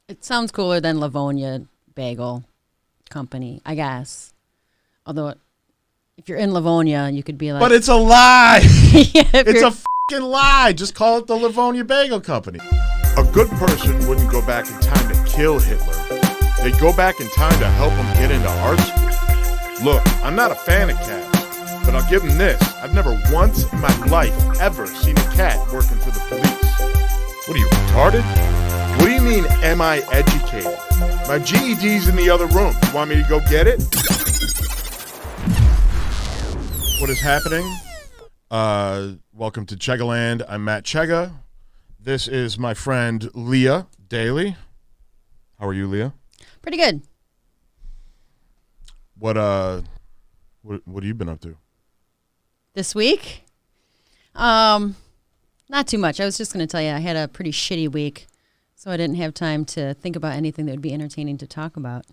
It sounds cooler than Livonia Bagel Company, I guess. Although, if you're in Livonia, you could be like... But it's a lie! Yeah, It's a f***ing lie! Just call it the Livonia Bagel Company. A good person wouldn't go back in time to kill Hitler. They'd go back in time to help him get into art school. Look, I'm not a fan of cats, but I'll give him this. I've never once in my life ever seen a cat working for the police. What are you, retarded? What do you mean, am I educated? My GED's in the other room. You want me to go get it? What is happening? Welcome to Chegeland. I'm Matt Chege. This is my friend Leah Daly. How are you, Leah? Pretty good. What have you been up to? This week? Not too much. I was just going to tell you I had a pretty shitty week, so I didn't have time to think about anything that would be entertaining to talk about.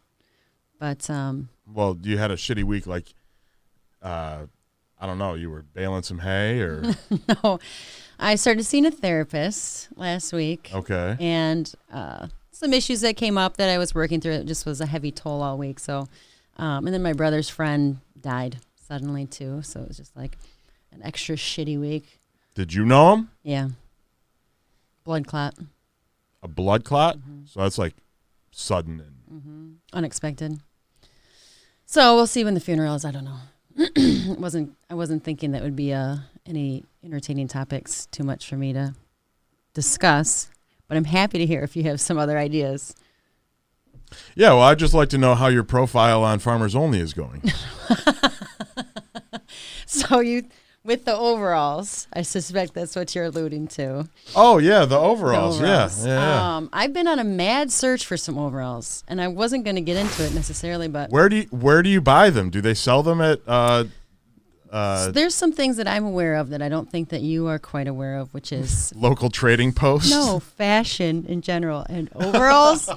But well, you had a shitty week, like I don't know, you were baling some hay or no. I started seeing a therapist last week. Okay. And some issues that came up that I was working through. It just was a heavy toll all week. So, and then my brother's friend died suddenly too. So it was just like an extra shitty week. Did you know him? Yeah. Blood clot. A blood clot? Mm-hmm. So that's like sudden and Unexpected. So we'll see when the funeral is. I don't know. I wasn't thinking that would be any entertaining topics too much for me to discuss, but I'm happy to hear if you have some other ideas. Yeah, well, I'd just like to know how your profile on Farmers Only is going. So with the overalls, I suspect that's what you're alluding to. Oh, yeah, the overalls. Yeah. I've been on a mad search for some overalls, and I wasn't going to get into it necessarily, but Where do you buy them? Do they sell them at so there's some things that I'm aware of that I don't think that you are quite aware of, which is local trading posts? no, fashion in general. And overalls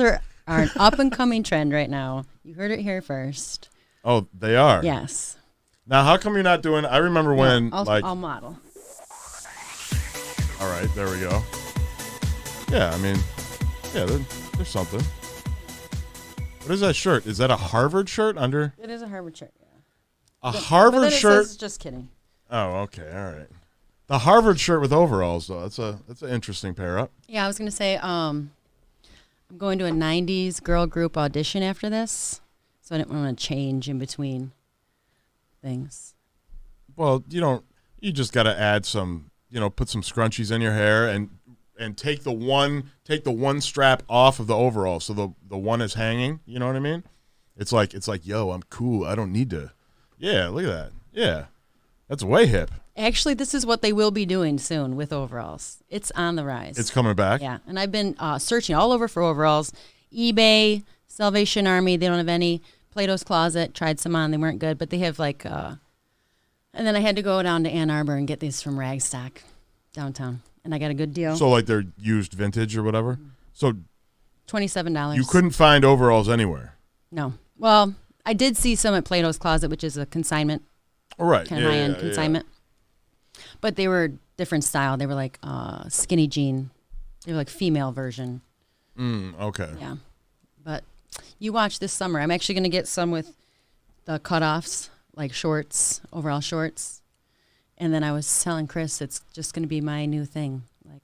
are an up and coming trend right now. You heard it here first. Oh, they are? Yes. Now, how come you're not doing... I remember when... I'll model. All right, there we go. Yeah, I mean, yeah, there's something. What is that shirt? Is that a Harvard shirt under? It is a Harvard shirt, yeah. Harvard but then shirt? It says, just kidding. Oh, okay, all right. The Harvard shirt with overalls, though. That's an interesting pair up. Yeah, I was going to say, I'm going to a 90s girl group audition after this, so I didn't want to change in between things. Well, you just got to add some, put some scrunchies in your hair and take the one strap off of the overall so the one is hanging, you know what I mean? It's like, yo, I'm cool. I don't need to. Yeah, look at that. Yeah. That's way hip. Actually, this is what they will be doing soon with overalls. It's on the rise. It's coming back? Yeah, and I've been searching all over for overalls. eBay, Salvation Army, they don't have any. Plato's Closet, tried some on, they weren't good, but they have like, and then I had to go down to Ann Arbor and get these from Ragstock downtown, and I got a good deal. So like they're used vintage or whatever? So $27. you couldn't find overalls anywhere? No. Well, I did see some at Plato's Closet, which is a consignment. Oh, right. Kind of high-end consignment. Yeah. But they were different style. They were like skinny jean. They were like female version. Okay. Yeah. But you watch this summer. I'm actually going to get some with the cutoffs, like shorts, overall shorts. And then I was telling Chris it's just going to be my new thing. Like,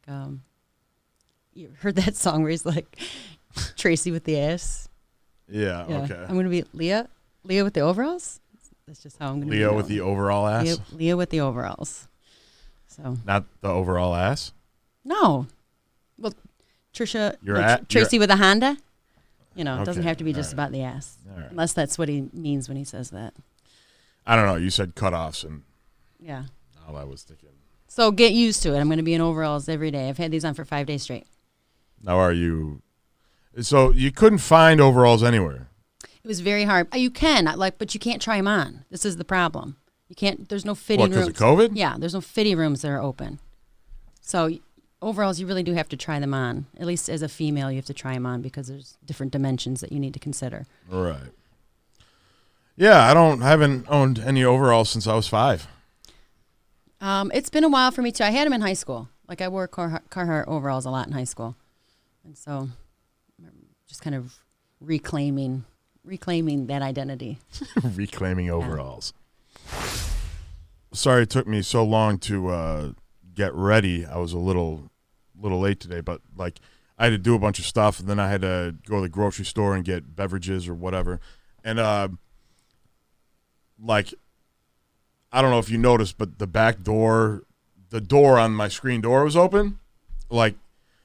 you heard that song where he's like, Tracy with the ass? Yeah, okay. I'm going to be Leah with the overalls? That's just how I'm going to be. Leo with the overall ass? Leah with the overalls. So not the overall ass? No. Well, Tracy with a Honda? It doesn't have to be just about the ass. Right. Unless that's what he means when he says that. I don't know. You said cutoffs and yeah. All I was thinking. So get used to it. I'm going to be in overalls every day. I've had these on for 5 days straight. Now are you... So you couldn't find overalls anywhere? It was very hard. You can, but you can't try them on. This is the problem. You can't, there's no fitting rooms. Because of COVID? Yeah, there's no fitting rooms that are open. So overalls, you really do have to try them on. At least as a female, you have to try them on because there's different dimensions that you need to consider. Right. Yeah, I haven't owned any overalls since I was 5. It's been a while for me too. I had them in high school. Like I wore Carhartt overalls a lot in high school. And so just kind of reclaiming that identity. Reclaiming overalls. Sorry it took me so long to get ready. I was a little late today, but like I had to do a bunch of stuff, and then I had to go to the grocery store and get beverages or whatever. And like I don't know if you noticed, but the back door, the door on my screen door was open. Like,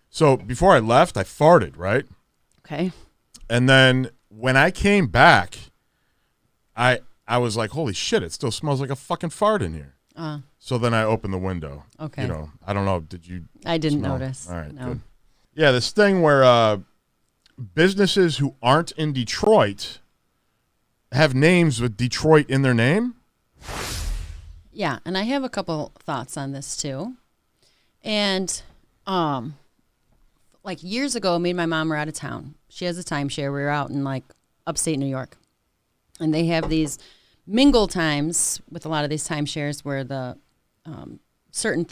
so before I left, I farted, right? Okay. And then when I came back, I was like, holy shit, it still smells like a fucking fart in here. So then I opened the window. Okay. You know, I don't know. Did you? I didn't smell? notice. All right, no. good. Yeah, this thing where businesses who aren't in Detroit have names with Detroit in their name. Yeah, and I have a couple thoughts on this too. And like years ago, me and my mom were out of town. She has a timeshare. We were out in like upstate New York. And they have these mingle times with a lot of these timeshares where the certain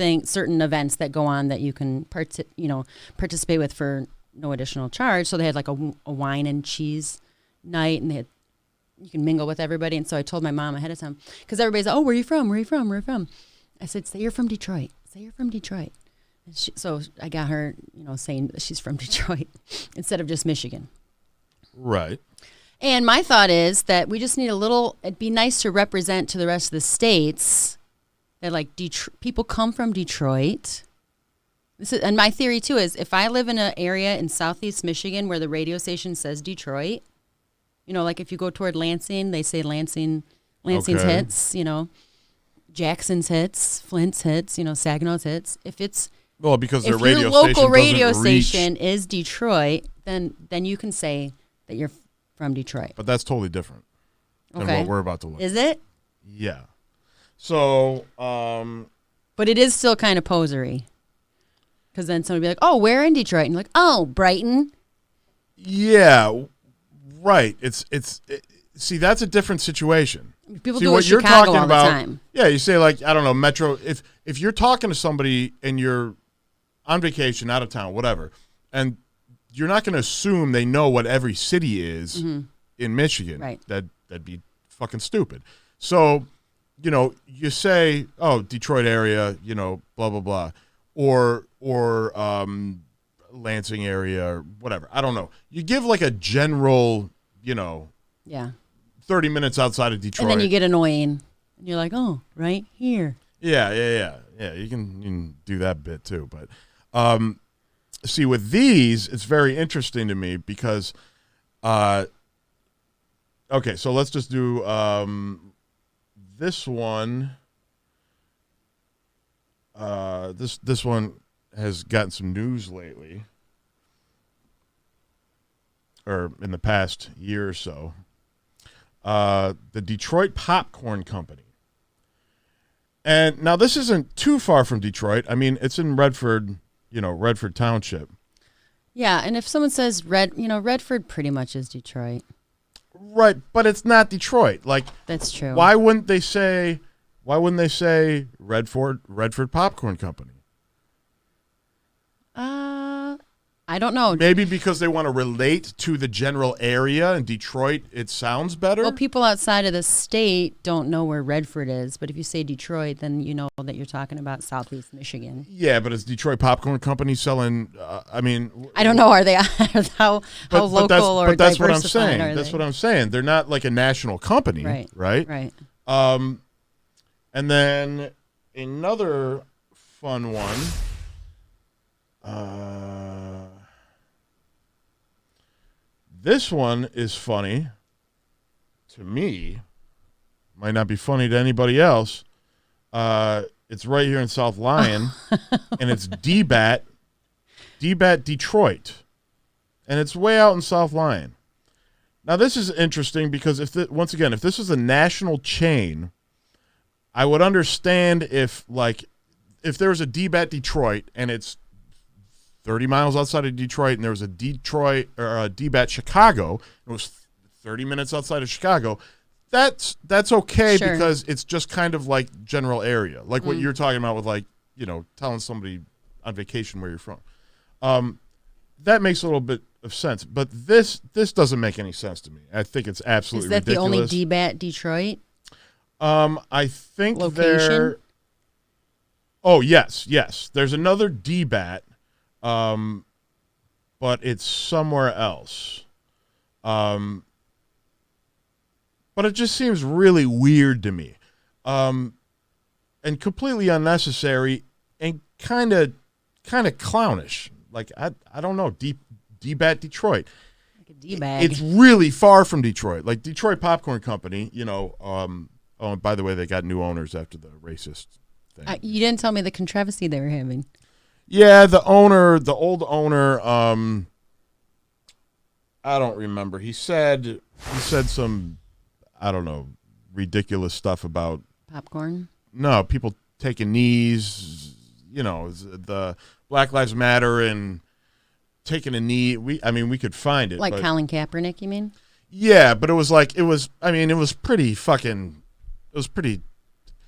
events that go on that you can participate with for no additional charge. So they had like a wine and cheese night, and you can mingle with everybody. And so I told my mom ahead of time, because everybody's like, oh, where are you from? Where are you from? Where are you from? I said, say you're from Detroit. Say you're from Detroit. And so I got her, saying that she's from Detroit instead of just Michigan. Right. And my thought is that we just need it'd be nice to represent to the rest of the states that like people come from Detroit. And my theory too is if I live in an area in Southeast Michigan where the radio station says Detroit, like if you go toward Lansing, they say Lansing's Okay. hits, Jackson's hits, Flint's hits, Saginaw's hits. Because their if radio your local radio doesn't reach, station is Detroit, then you can say that you're from Detroit. but that's totally different than what we're about to look. Is it? Yeah. So, But it is still kind of posery. Because then somebody will be like, oh, where in Detroit? And you're like, oh, Brighton. yeah, right. See, that's a different situation. People See, do it what in you're Chicago talking all about, the time. Yeah, you say like, I don't know, Metro. If you're talking to somebody and you're on vacation, out of town, whatever, and you're not going to assume they know what every city is in Michigan. Right. That'd be fucking stupid. So, you say, oh, Detroit area, blah, blah, blah. Or Lansing area or whatever. I don't know. You give like a general, Yeah. 30 minutes outside of Detroit. And then you get annoying. And you're like, oh, right here. Yeah. You can do that bit too. But see, with these, it's very interesting to me because, okay, so let's just do this one. This one has gotten some news lately, or in the past year or so. The Detroit Popcorn Company. And now this isn't too far from Detroit. I mean, it's in Redford, Redford Township. Yeah, and if someone says Redford pretty much is Detroit. Right, but it's not Detroit. Like, that's true. Why wouldn't they say Redford Popcorn Company? I don't know. Maybe because they want to relate to the general area. In Detroit, it sounds better. Well, people outside of the state don't know where Redford is, but if you say Detroit, then you know that you're talking about Southeast Michigan. Yeah, but is Detroit Popcorn Company selling? I don't know. Are they how local or but that's what I'm diversified saying. are That's they? what I'm saying. They're not like a national company, right? Right. And then another fun one. This one is funny to me. Might not be funny to anybody else. It's right here in South Lyon, and it's DBAT Detroit, and it's way out in South Lyon. Now this is interesting because if this was a national chain, I would understand if there was a DBAT Detroit and it's 30 miles outside of Detroit, and there was a Detroit or a DBAT Chicago. It was 30 minutes outside of Chicago. That's okay Sure. because it's just kind of like general area, like what you're talking about with telling somebody on vacation where you're from. That makes a little bit of sense. But this doesn't make any sense to me. I think it's absolutely ridiculous. Is that the only D-Bat Detroit? I think location? Oh, yes. There's another D-Bat, but it's somewhere else. But it just seems really weird to me. And completely unnecessary and kind of clownish. Like, I don't know, D-Bat Detroit. Like a D-bag. It's really far from Detroit. Like Detroit Popcorn Company, oh, and by the way, they got new owners after the racist thing. You didn't tell me the controversy they were having. Yeah, the old owner, I don't remember. He said some, I don't know, ridiculous stuff about popcorn. No, people taking knees, the Black Lives Matter and taking a knee. We could find it. Like Colin Kaepernick, you mean? Yeah, but it was pretty,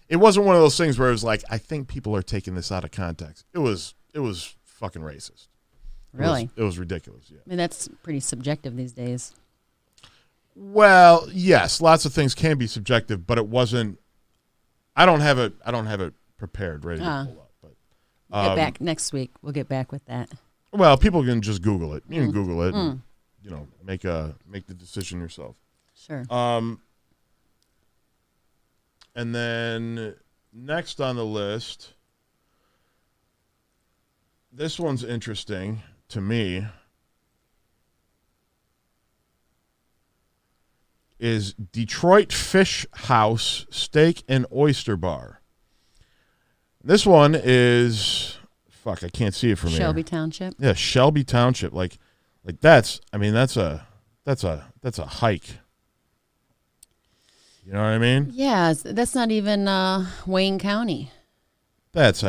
it wasn't one of those things where it was like, I think people are taking this out of context. It was fucking racist. Really? It was ridiculous, yeah. I mean, that's pretty subjective these days. Well, yes, lots of things can be subjective, but it wasn't, I don't have it prepared, ready to pull up. But get back next week. We'll get back with that. Well, people can just Google it. You can Google it and, make the decision yourself. Sure. And then next on the list, this one's interesting to me, is Detroit Fish House Steak and Oyster Bar. This one is, I can't see it from here. Shelby Township. Yeah, Shelby Township. Like that's a hike. You know what I mean? Yeah, that's not even Wayne County. That's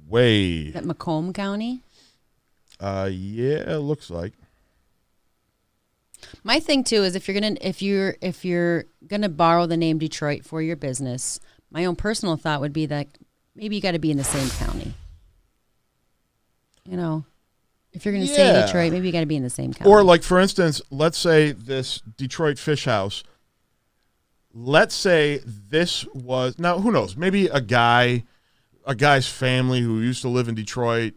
way. That Macomb County? Yeah, it looks like. My thing too is if you're gonna borrow the name Detroit for your business, my own personal thought would be that maybe you got to be in the same county. If you're gonna say Detroit, maybe you got to be in the same county. Or like, for instance, let's say this Detroit Fish House. Let's say this was, now who knows, maybe a guy's family who used to live in Detroit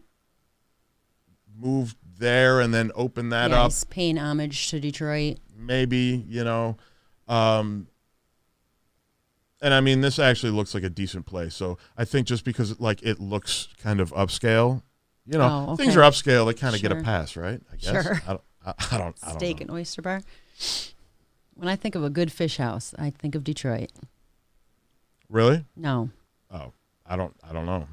moved there and then opened that up. He's paying homage to Detroit. Maybe, And I mean, this actually looks like a decent place. So I think just because it looks kind of upscale, things are upscale, they kind of get a pass, right? I guess. Sure. I don't Steak and oyster bar. When I think of a good fish house, I think of Detroit. Really? No. Oh, I don't know.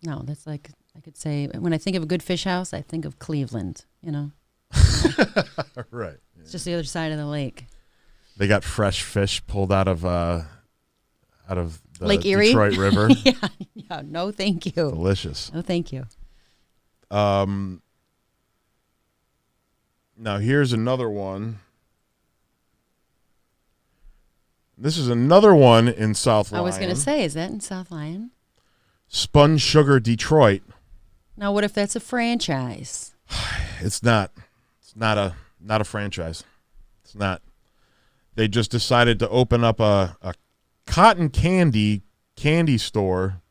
No, that's like, I could say, when I think of a good fish house, I think of Cleveland, Right. It's just the other side of the lake. They got fresh fish pulled out of the Lake Erie? Detroit River. Yeah. No, thank you. Delicious. No, thank you. Now here's another one. This is another one in South Lyon. I was going to say, is that in South Lyon? Spun Sugar Detroit. Now, what if that's a franchise? It's not. It's not a franchise. It's not. They just decided to open up a cotton candy store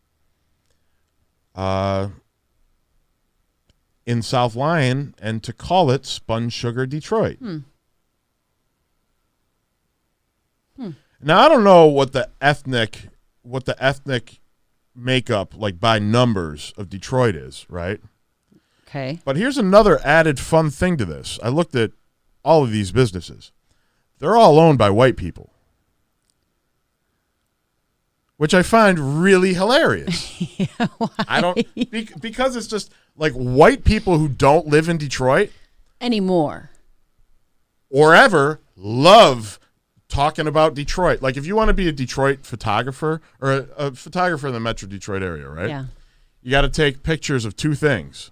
in South Lyon and to call it Spun Sugar Detroit. Now, I don't know what the ethnic makeup, like by numbers, of Detroit is, right? Okay. But here's another added fun thing to this. I looked at all of these businesses. They're all owned by white people, which I find really hilarious. Yeah, why? Because it's just like white people who don't live in Detroit anymore or ever love talking about Detroit. Like if you want to be a Detroit photographer or a photographer in the Metro Detroit area, right? Yeah. You got to take pictures of two things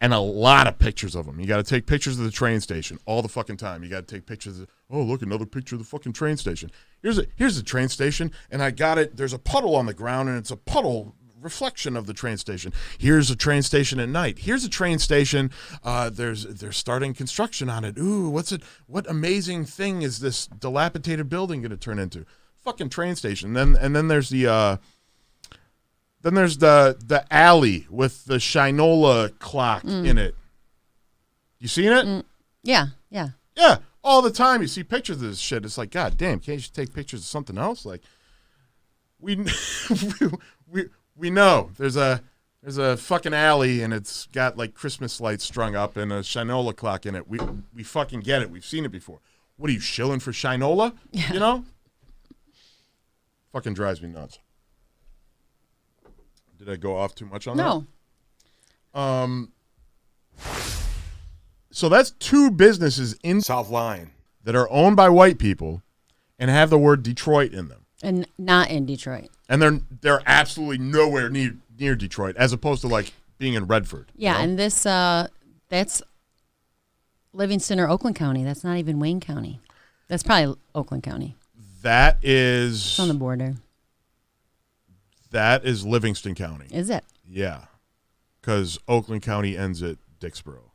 and a lot of pictures of them. You got to take pictures of the train station all the fucking time. You got to take pictures of, oh, look, another picture of the fucking train station. Here's the train station, and I got it. There's a puddle on the ground, and it's a puddle reflection of the train station. Here's a train station at night. Here's a train station. They're starting construction on it. Ooh, what's it? What amazing thing is this dilapidated building going to turn into? Fucking train station. And then there's the alley with the Shinola clock in it. You seen it? Yeah. Yeah, all the time you see pictures of this shit. It's like, God damn, can't you just take pictures of something else? Like, we know there's a fucking alley and it's got like Christmas lights strung up and a Shinola clock in it. We fucking get it. We've seen it before. What are you shilling for Shinola? Yeah. You know? Fucking drives me nuts. Did I go off too much on that? No. So that's two businesses in South Line that are owned by white people and have the word Detroit in them. And not in Detroit. And they're absolutely nowhere near Detroit, as opposed to like being in Redford. Yeah, you know? and this that's Livingston or Oakland County. That's not even Wayne County. That's probably Oakland County. That is It's on the border. That is Livingston County. Is it? Yeah, because Oakland County ends at Dixboro,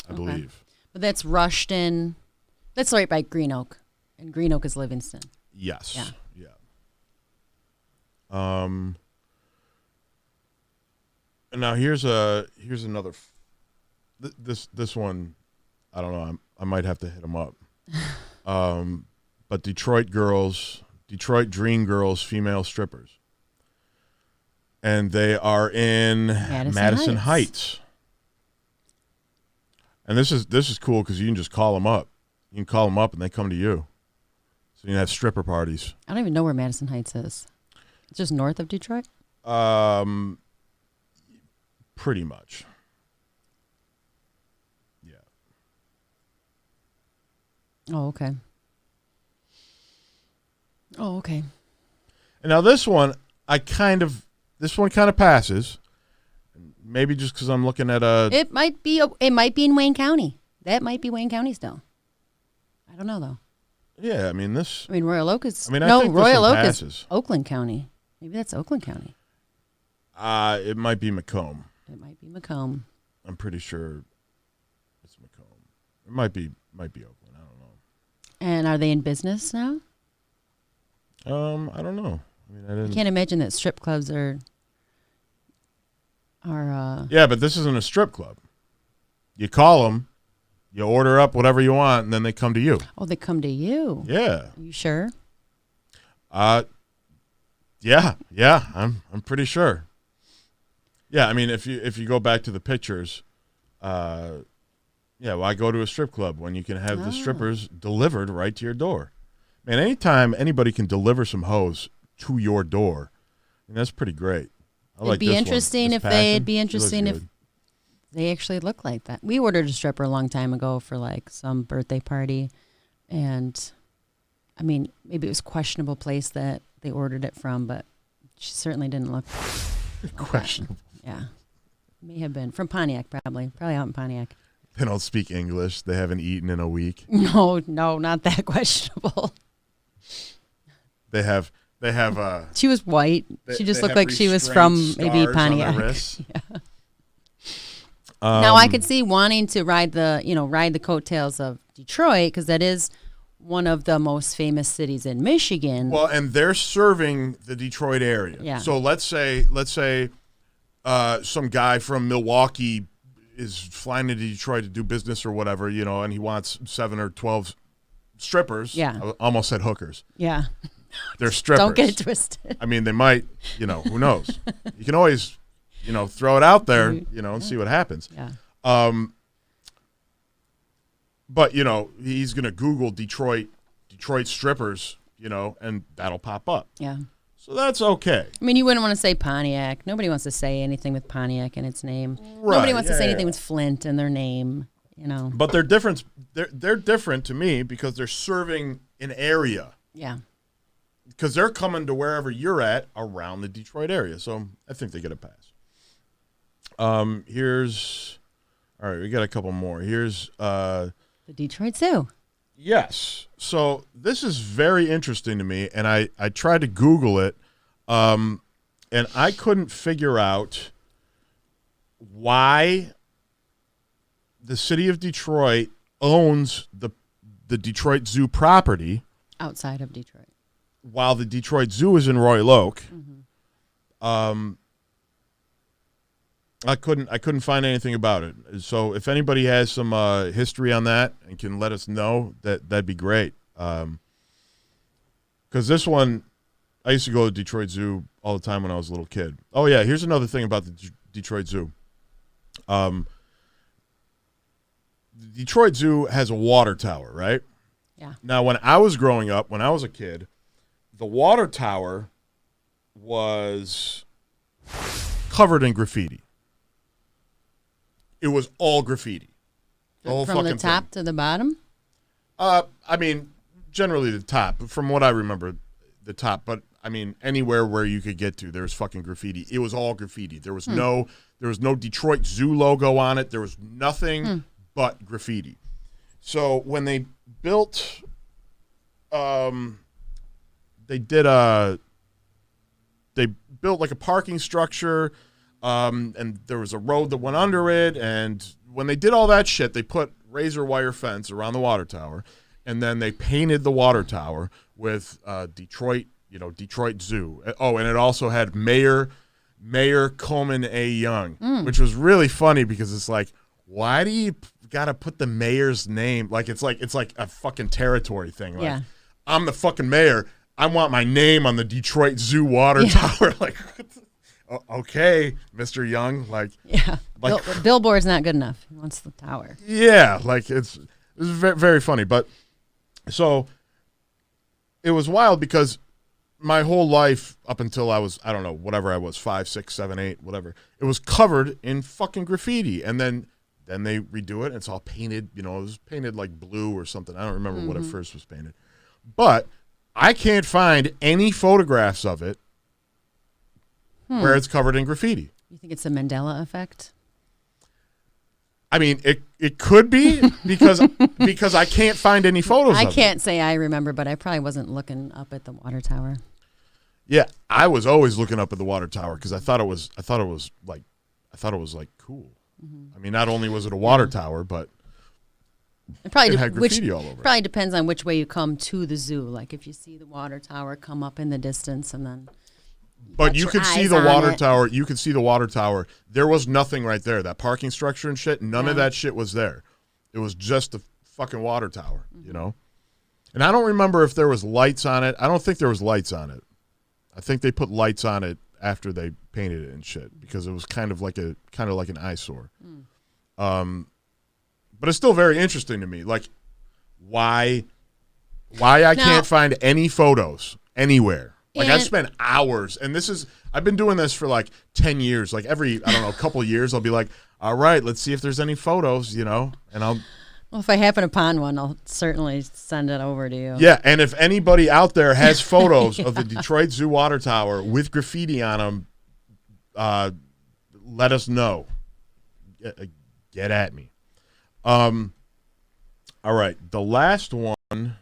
I believe. But that's Rushton. That's right by Green Oak, and Green Oak is Livingston. Yes. Yeah. And now here's another. This one, I don't know. I might have to hit them up. But Detroit Dream Girls, female strippers, and they are in Madison Heights. And this is cool because you can just call them up. You can call them up and they come to you. So you can have stripper parties. I don't even know where Madison Heights is. It's just north of Detroit? Pretty much. Yeah. Oh, okay. And now this one kind of passes. Maybe just because I'm looking at It might be in Wayne County. That might be Wayne County still. I don't know though. Yeah, I mean Royal Oak is. I think Royal Oak passes. is Oakland County. Maybe that's Oakland County. It might be Macomb. It might be Macomb. I'm pretty sure it's Macomb. It might be Oakland. I don't know. And are they in business now? I don't know. I mean, I didn't. I can't imagine that strip clubs are. Yeah, but this isn't a strip club. You call them, you order up whatever you want, and then they come to you. Oh, they come to you. Yeah. Are you sure? Yeah. I'm pretty sure. Yeah, I mean, if you go back to the pictures, why go to a strip club when you can have the strippers delivered right to your door? Man, anytime anybody can deliver some hoes to your door, that's pretty great. It'd be interesting if they actually look like that. We ordered a stripper a long time ago for like some birthday party, and I mean, maybe it was a questionable place that they ordered it from, but she certainly didn't look questionable. Yeah, may have been from Pontiac, probably out in Pontiac. They don't speak English. They haven't eaten in a week. No, not that questionable. They have. She was white. She just looked like she was from maybe Pontiac. Yeah. Now I could see wanting to ride the coattails of Detroit because that is one of the most famous cities in Michigan. Well, and they're serving the Detroit area. Yeah. So let's say some guy from Milwaukee is flying into Detroit to do business or whatever, and he wants 7 or 12 strippers. Yeah. I almost said hookers. Yeah. They're strippers. Don't get it twisted. I mean, they might, who knows? You can always, throw it out there, and see what happens. Yeah. But, he's going to Google Detroit strippers, and that'll pop up. Yeah. So that's okay. I mean, you wouldn't want to say Pontiac. Nobody wants to say anything with Pontiac in its name. Right, Nobody wants to say anything with Flint in their name, But they're different. They're different to me because they're serving an area. Yeah. Because they're coming to wherever you're at around the Detroit area. So I think they get a pass. All right, we got a couple more. Here's the Detroit Zoo. Yes. So this is very interesting to me, and I tried to Google it, and and I couldn't figure out why the city of Detroit owns the Detroit Zoo property Outside of Detroit. while the Detroit Zoo is in Royal Oak. I couldn't find anything about it. So if anybody has some history on that and can let us know, that'd be great. Because this one, I used to go to Detroit Zoo all the time when I was a little kid. Oh yeah, here's another thing about the Detroit Zoo. The Detroit Zoo has a water tower, right? Yeah. Now, when I was growing up, when I was a kid, the water tower was covered in graffiti. It was all graffiti. The whole From fucking the top thing. to the bottom? I mean, generally the top. From what I remember, the top. But I mean, anywhere where you could get to, there's fucking graffiti. It was all graffiti. There was no Detroit Zoo logo on it. There was nothing but graffiti. So when they built, they built like a parking structure, and there was a road that went under it. And when they did all that shit, they put razor wire fence around the water tower, and then they painted the water tower with Detroit Zoo. Oh, and it also had Mayor Coleman A. Young, which was really funny because it's like, why do you gotta put the mayor's name? Like it's like a fucking territory thing. Like, Yeah. I'm the fucking mayor. I want my name on the Detroit Zoo water tower. Like, okay, Mr. Young. Like, Yeah. Like- Billboard's not good enough. He wants the tower. yeah, like it's very, very funny. But so it was wild because my whole life up until I was, I don't know, whatever I was, 5, 6, 7, 8, whatever, it was covered in fucking graffiti. And then they redo it and it's all painted, it was painted like blue or something. I don't remember what it first was painted. But I can't find any photographs of it where it's covered in graffiti. You think it's the Mandela effect? I mean, it could be because I can't find any photos of it. I can't say I remember, but I probably wasn't looking up at the water tower. Yeah, I was always looking up at the water tower because I thought it was like cool. I mean, not only was it a water tower, but It probably had graffiti all over it. Probably depends on which way you come to the zoo. Like if you see the water tower come up in the distance, and then. But got you your could see eyes the on water it. tower. You could see the water tower. There was nothing right there. That parking structure and shit. None of Yeah. that shit was there. It was just the fucking water tower. And I don't remember if there was lights on it. I don't think there was lights on it. I think they put lights on it after they painted it and shit because it was kind of like an eyesore. But it's still very interesting to me. Like, why I can't find any photos anywhere. Like, I've spent hours, and I've been doing this for like 10 years. Like, every, I don't know, couple of years, I'll be like, all right, let's see if there's any photos, and I'll. Well, if I happen upon one, I'll certainly send it over to you. Yeah, and if anybody out there has photos of the Detroit Zoo water tower with graffiti on them, let us know. Get at me. All right, the last one.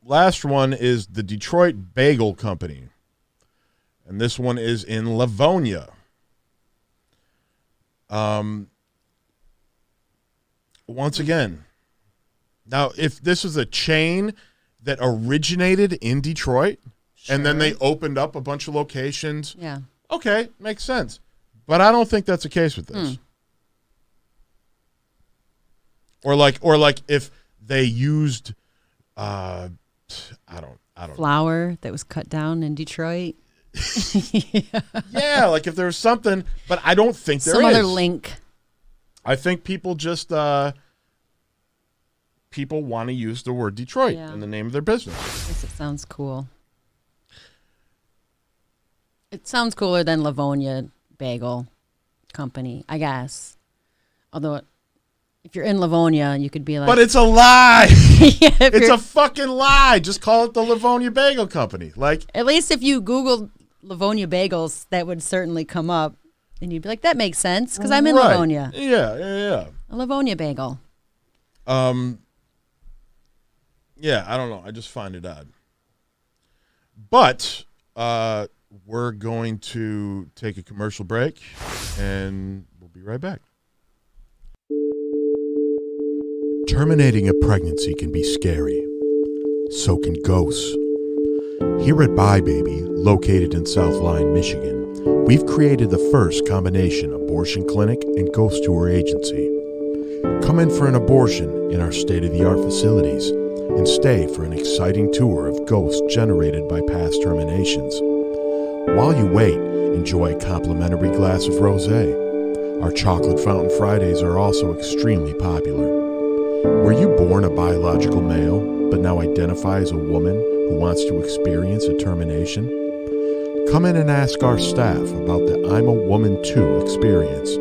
Last one is the Detroit Bagel Company. And this one is in Livonia. Once again, now if this is a chain that originated in Detroit and then they opened up a bunch of locations, Yeah. okay, makes sense. But I don't think that's the case with this. Or like if they used, I don't know. Flour that was cut down in Detroit. Yeah, like if there's something, but I don't think there is. Some other link. I think people just people want to use the word Detroit in the name of their business. I guess it sounds cool. It sounds cooler than Livonia Bagel Company, I guess. Although, if you're in Livonia, you could be like... But it's a lie. Yeah, It's a fucking lie. Just call it the Livonia Bagel Company. Like, At least if you Googled Livonia Bagels, that would certainly come up. And you'd be like, that makes sense, because I'm in right. Livonia. Yeah. A Livonia Bagel. Yeah, I don't know. I just find it odd. But we're going to take a commercial break, and we'll be right back. Terminating a pregnancy can be scary. So can ghosts. Here at Bye Baby, located in Southline, Michigan, we've created the first combination abortion clinic and ghost tour agency. Come in for an abortion in our state-of-the-art facilities and stay for an exciting tour of ghosts generated by past terminations. While you wait, enjoy a complimentary glass of rosé. Our chocolate fountain Fridays are also extremely popular. Were you born a biological male, but now identify as a woman who wants to experience a termination? Come in and ask our staff about the I'm a Woman Too experience.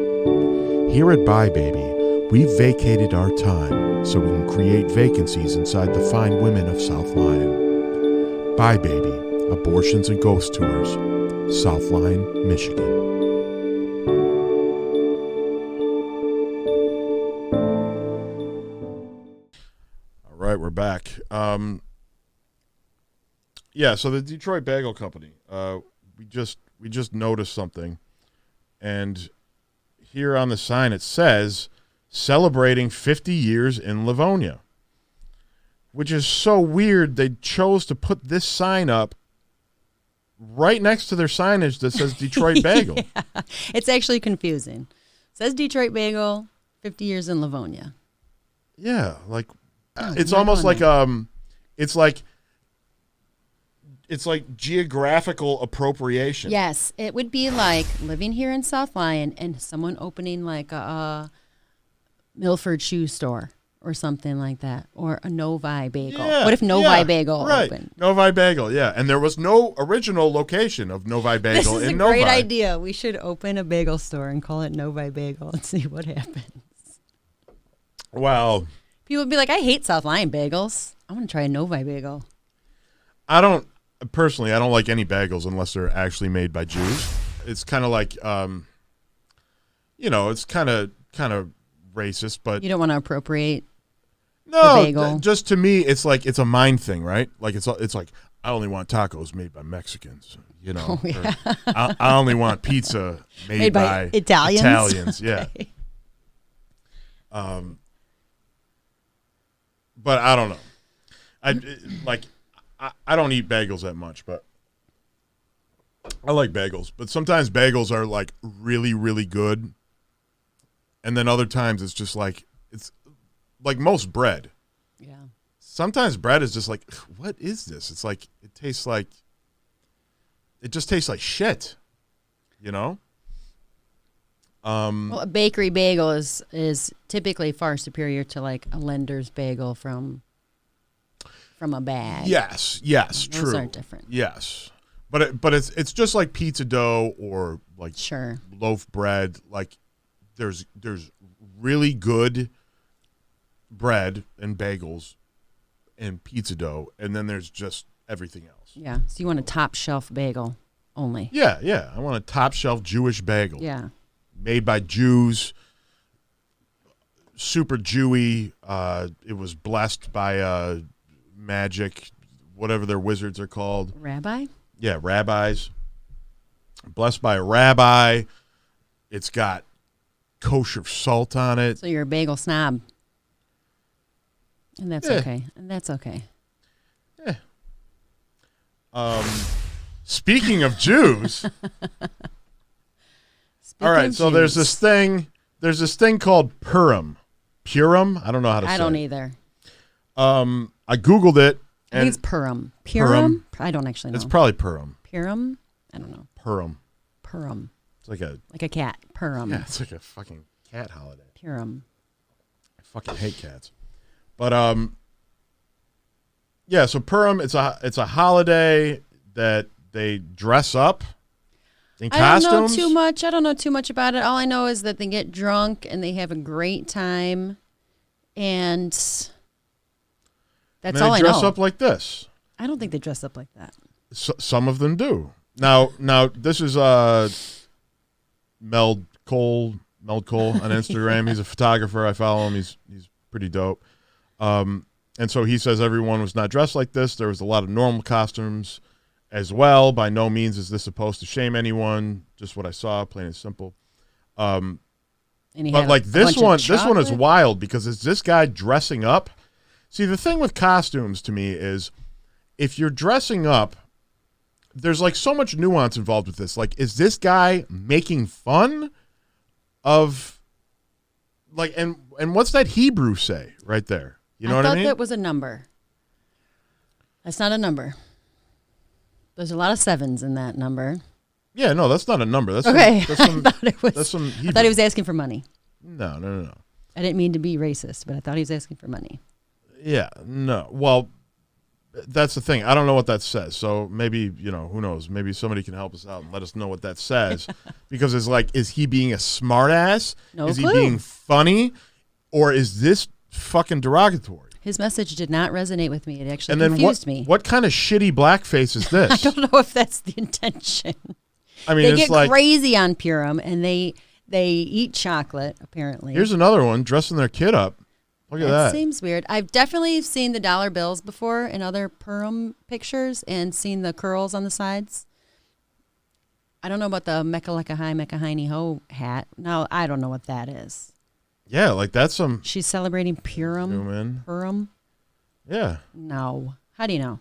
Here at Bye Baby, we've vacated our time so we can create vacancies inside the fine women of South Lyon. Bye Baby, Abortions and Ghost Tours, South Lyon, Michigan. All right, we're back. Yeah, so the Detroit Bagel Company, we just noticed something, and here on the sign it says, celebrating 50 years in Livonia, which is so weird. They chose to put this sign up right next to their signage that says Detroit Bagel. Yeah, it's actually confusing. It says Detroit Bagel, 50 years in Livonia. Yeah, like it's almost like it's like geographical appropriation. Yes, it would be like living here in South Lyon and someone opening like a Milford shoe store or something like that, or a Novi Bagel. Yeah, what if Novi Bagel opened? Novi Bagel, yeah. And there was no original location of Novi Bagel this is in a Novi. great idea. We should open a bagel store and call it Novi Bagel and see what happens. Wow. People would be like, I hate South Lyon bagels. I want to try a Novi Bagel. I don't like any bagels unless they're actually made by Jews. It's kind of like, it's kind of racist, but you don't want to appropriate no, the bagel. Just to me, it's like it's a mind thing, right? Like it's like I only want tacos made by Mexicans, Oh, yeah. I only want pizza made by Italians. Yeah. But I don't know. I don't eat bagels that much, but I like bagels. But sometimes bagels are like really, really good. And then other times it's just like, it's like most bread. Yeah. Sometimes bread is just like, what is this? It's like, it just tastes like shit, Well, a bakery bagel is typically far superior to like a lender's bagel from a bag. Yes, Those true. are different. Yes. But it's just like pizza dough or like Sure. loaf bread. Like there's really good bread and bagels and pizza dough, and then there's just everything else. Yeah. So you want a top shelf bagel only. Yeah. I want a top shelf Jewish bagel. Yeah. Made by Jews. Super Jewy. It was blessed by magic, whatever their wizards are called. Rabbi? Yeah, rabbis. Blessed by a rabbi. It's got kosher salt on it. So you're a bagel snob. And that's okay. Yeah. Speaking of Jews. All right, so there's this thing called Purim. Purim? I don't know how to say it. I don't either. I Googled it. I think it's Purim. Purim? I don't actually know. It's probably Purim. Purim? I don't know. Purim. It's like a cat. Purim. Yeah, it's like a fucking cat holiday. Purim. I fucking hate cats. But yeah, so Purim, it's a holiday that they dress up in costumes. I don't know too much about it. All I know is that they get drunk and they have a great time, and that's all I know. They dress up like this. I don't think they dress up like that. Some of them do. Now this is Meld Cole on Instagram. He's a photographer. I follow him. He's pretty dope. And so he says everyone was not dressed like this. There was a lot of normal costumes as well. By no means is this supposed to shame anyone. Just what I saw, plain and simple. But like this one is wild because it's this guy dressing up. See, the thing with costumes to me is if you're dressing up, there's like so much nuance involved with this. Like, is this guy making fun of like, and what's that Hebrew say right there? You know what I mean? I thought that was a number. That's not a number. There's a lot of sevens in that number. Yeah, no, that's not a number. That's okay. That's some, I thought it was. That's some Hebrew. I thought he was asking for money. No. I didn't mean to be racist, but I thought he was asking for money. Yeah, no. Well, that's the thing. I don't know what that says. So maybe, who knows? Maybe somebody can help us out and let us know what that says. Because it's like, is he being a smartass? No is clue. He being funny? Or is this fucking derogatory? His message did not resonate with me. It actually and then confused me. What kind of shitty blackface is this? I don't know if that's the intention. I mean, they it's get like crazy on Purim, and they eat chocolate, apparently. Here's another one dressing their kid up. Look at that. Seems weird. I've definitely seen the dollar bills before in other Purim pictures and seen the curls on the sides. I don't know about the Mecca-Lecca-Hi, Ho hat. No, I don't know what that is. Yeah, like that's some... She's celebrating Purim? Purim? Yeah. No. How do you know?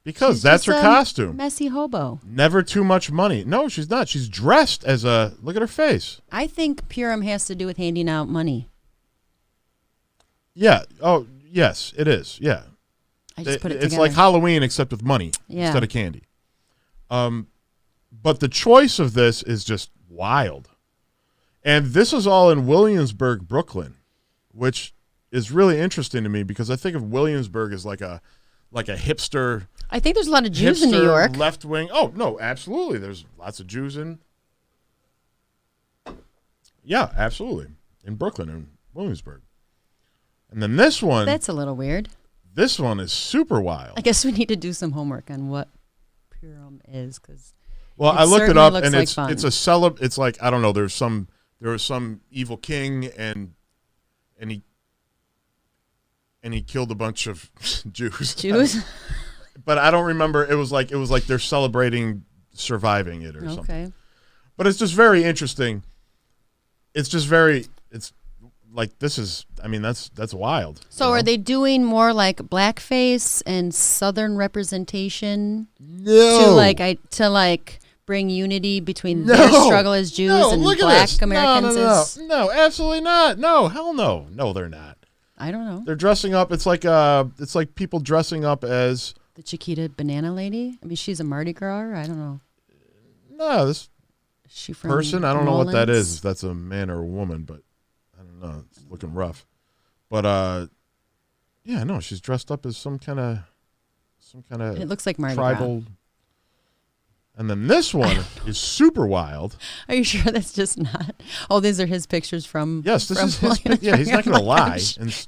Because she's that's her costume. Messy hobo. Never too much money. No, she's not. She's dressed as a... Look at her face. I think Purim has to do with handing out money. Yeah. Oh, yes, it is. Yeah. I just put it It's together. like Halloween except with money instead of candy. But the choice of this is just wild. And this is all in Williamsburg, Brooklyn, which is really interesting to me because I think of Williamsburg as like a hipster. I think there's a lot of Jews in New York. Left wing. Oh, no, absolutely. There's lots of Jews in. Yeah, absolutely. In Brooklyn and Williamsburg. And then this one. That's a little weird. This one is super wild. I guess we need to do some homework on what Purim is because. Well, I looked it up and like it's fun. it's it's like I don't know, there was some evil king and he killed a bunch of Jews. But I don't remember. It was like they're celebrating surviving it or something. But it's just very interesting. It's like this is. I mean, that's wild. So are they doing more like blackface and Southern representation? No. To bring unity between their struggle as Jews and Black Americans? No, absolutely not. No, hell no. No, they're not. I don't know. They're dressing up. It's like people dressing up as the Chiquita banana lady. I mean, she's a Mardi Gras. I don't know. No, this person. I don't know what that is. If that's a man or a woman, but I don't know. It's looking rough. But yeah, no, she's dressed up as some kind of. It looks like Mardi tribal. Gras. And then this one is super wild. Are you sure that's just not? Oh, these are his pictures from. Yes, this is his. Yeah, he's not going to lie.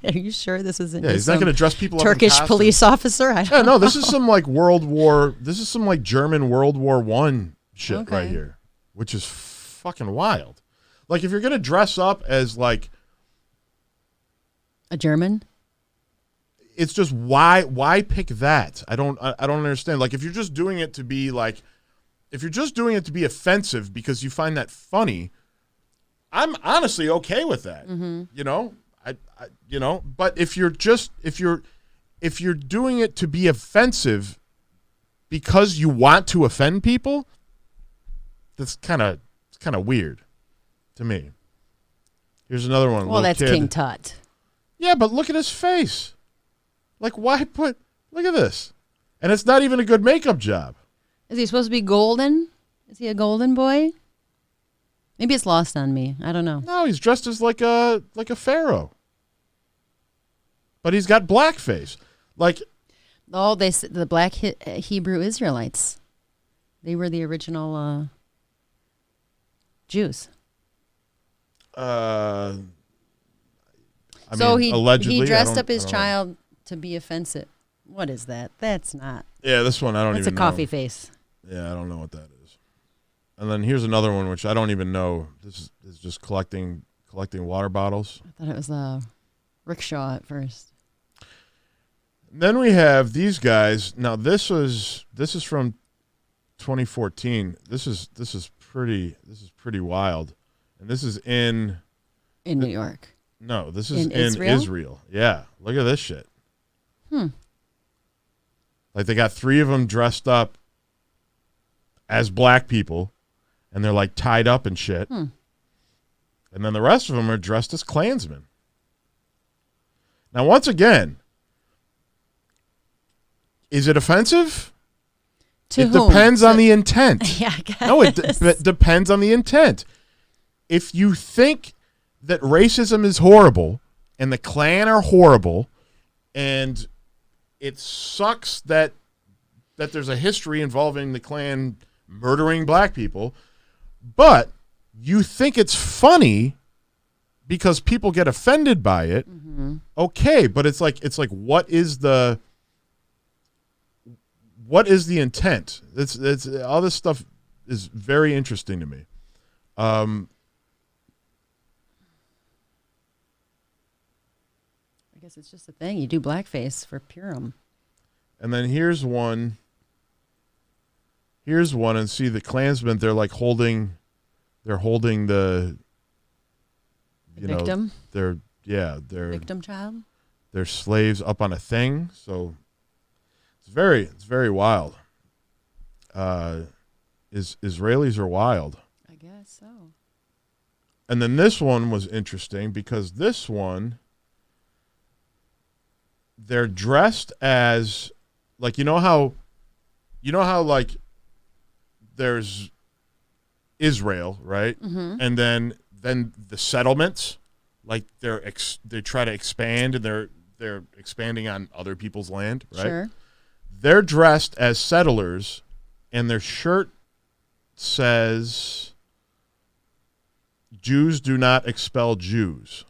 Are you sure this isn't? Yeah, he's not going to dress people Turkish up in police officer. I don't know. This is some like World War. This is some like German World War I shit right here, which is fucking wild. Like if you're going to dress up as like a German. It's just why pick that? I don't understand. Like if you're just doing it to be like. If you're just doing it to be offensive because you find that funny, I'm honestly okay with that. Mm-hmm. But if you're doing it to be offensive because you want to offend people, it's kind of weird to me. Here's another one. Well, that's kid. King Tut. Yeah, but look at his face. Like, why put? Look at this, and it's not even a good makeup job. Is he supposed to be golden? Is he a golden boy? Maybe it's lost on me. I don't know. No, he's dressed as like a pharaoh. But he's got blackface. Like the black Hebrew Israelites. They were the original Jews. Allegedly, he dressed up his child to be offensive. What is that? That's not. Yeah, this one I don't even know. It's a coffee face. Yeah, I don't know what that is. And then here's another one, which I don't even know. This is just collecting water bottles. I thought it was a rickshaw at first. Then we have these guys. Now this is from 2014. This is pretty wild, and this is in New York. No, this is in Israel? Israel. Yeah, look at this shit. Like they got 3 of them dressed up as black people, and they're like tied up and shit. And then the rest of them are dressed as Klansmen. Now, once again, is it offensive? To whom? Depends on the intent. Yeah, I guess. No, it depends on the intent. If you think that racism is horrible and the Klan are horrible and it sucks that there's a history involving the Klan murdering black people, but you think it's funny because people get offended by it, okay, but it's like what is the intent? It's all this stuff is very interesting to me. I guess it's just a thing. You do blackface for Purim. And then here's one, and see the Klansmen. They're like holding the victim. They're Victim child. They're slaves up on a thing. So it's very wild. Israelis are wild. I guess so. And then this one was interesting because this one, they're dressed as, like, you know how like there's Israel, right? And then the settlements, like they try to expand, and they're expanding on other people's land, right? Sure. They're dressed as settlers, and their shirt says, "Jews do not expel Jews."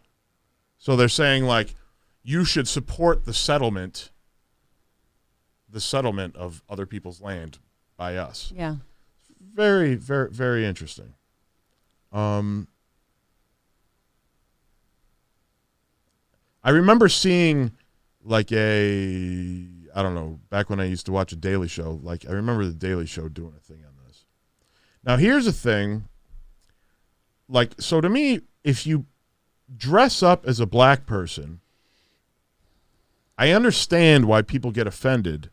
So they're saying, like, you should support the settlement of other people's land by us. Yeah. Very, very, very interesting. I remember seeing like I don't know, back when I used to watch a Daily Show, like I remember the Daily Show doing a thing on this. Now here's the thing. Like, so to me, if you dress up as a black person, I understand why people get offended.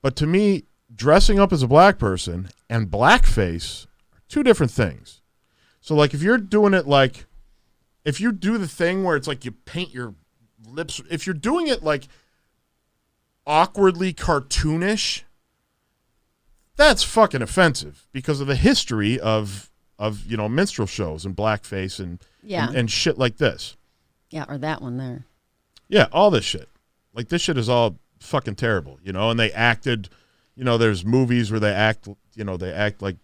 But to me, dressing up as a black person and blackface are 2 different things. So like if you're doing it like, if you do the thing where it's like you paint your lips, if you're doing it like awkwardly cartoonish, that's fucking offensive because of the history of minstrel shows and blackface and shit like this. Yeah, or that one there. Yeah, all this shit. Like, this shit is all fucking terrible, and they acted, there's movies where they act like,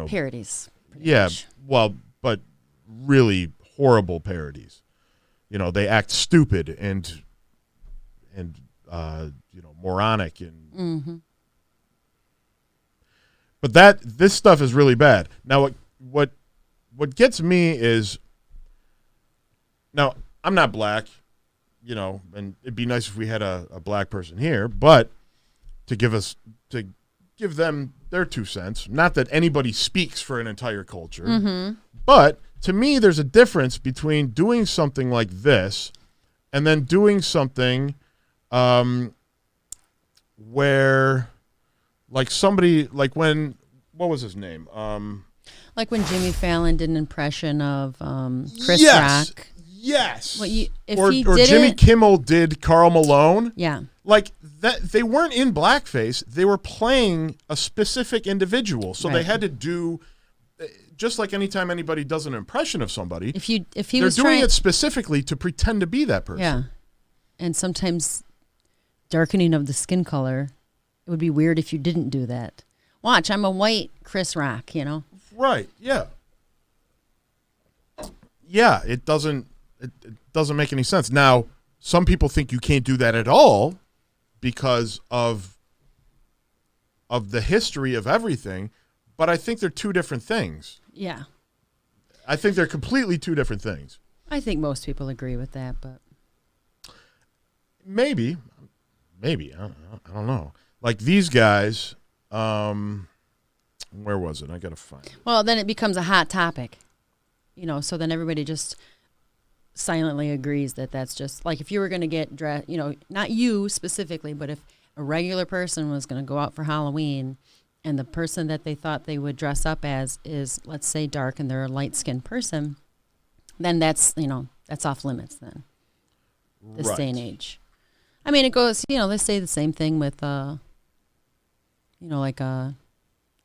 parodies. Yeah, Much. well, but really horrible parodies. They act stupid and moronic and but this stuff is really bad. Now what gets me is, now I'm not black, and it'd be nice if we had a black person here, but to give them their 2 cents. Not that anybody speaks for an entire culture, but to me, there's a difference between doing something like this and then doing something where, like somebody, like what was his name? Like when Jimmy Fallon did an impression of Chris Rock. Yes. Well, if or he did Jimmy it, Kimmel did Karl Malone. Yeah. Like that, they weren't in blackface. They were playing a specific individual, so they had to do. Just like anytime anybody does an impression of somebody, if he they're was doing it specifically to pretend to be that person. Yeah, and sometimes darkening of the skin color, it would be weird if you didn't do that. Watch, I'm a white Chris Rock, Right? Yeah. Yeah, it doesn't make any sense. Now, some people think you can't do that at all because of the history of everything, but I think they're 2 different things. Yeah. I think they're completely 2 different things. I think most people agree with that, but Maybe. maybe I don't know. Like these guys, where was it? I gotta find it. Well, then it becomes a hot topic, so then everybody just silently agrees that that's just like if you were going to get dressed, not you specifically, but if a regular person was going to go out for Halloween and the person that they thought they would dress up as is, let's say, dark and they're a light-skinned person, then that's off limits then, this day and age. I mean, it goes, they say the same thing with,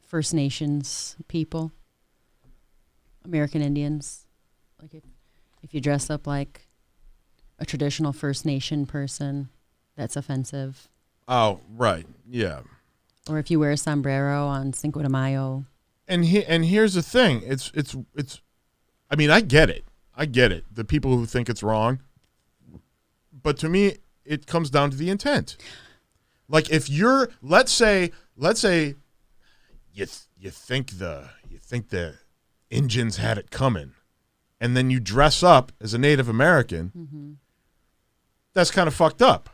First Nations people, American Indians. Like if you dress up like a traditional First Nation person, that's offensive. Oh, right. Yeah. Or if you wear a sombrero on Cinco de Mayo. And here's the thing. It's I mean, I get it. The people who think it's wrong. But to me, it comes down to the intent. Like if you're, let's say you think the Indians had it coming, and then you dress up as a Native American, that's kind of fucked up.